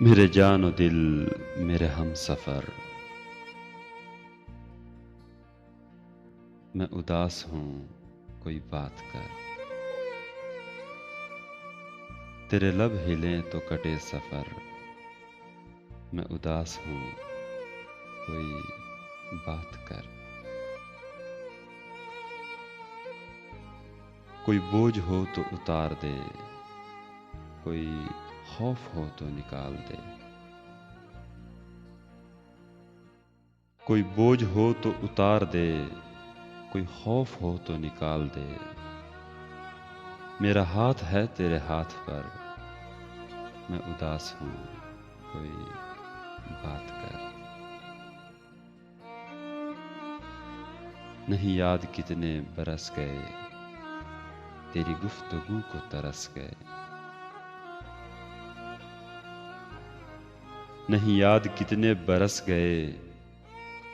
मेरे जानो दिल मेरे हम सफ़र, मैं उदास हूँ कोई बात कर। तेरे लब हिलें तो कटे सफ़र, मैं उदास हूँ कोई बात कर। कोई बोझ हो तो उतार दे, कोई खौफ हो तो निकाल दे। कोई बोझ हो तो उतार दे, कोई खौफ हो तो निकाल दे। मेरा हाथ है तेरे हाथ पर, मैं उदास हूँ कोई बात कर। नहीं याद कितने बरस गए, तेरी गुफ्तगू को तरस गए। नहीं याद कितने बरस गए,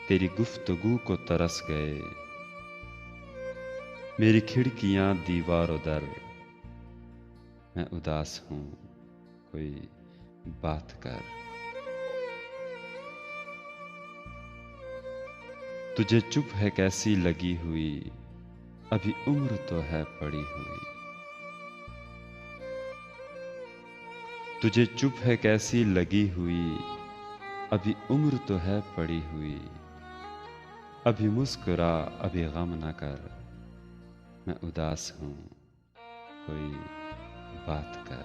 तेरी गुफ्तगू को तरस गए। मेरी खिड़कियां दीवारों दर, मैं उदास हूँ कोई बात कर। तुझे चुप है कैसी लगी हुई, अभी उम्र तो है पड़ी हुई। तुझे चुप है कैसी लगी हुई, अभी उम्र तो है पड़ी हुई। अभी मुस्कुरा अभी गम न कर, मैं उदास हूँ कोई बात कर।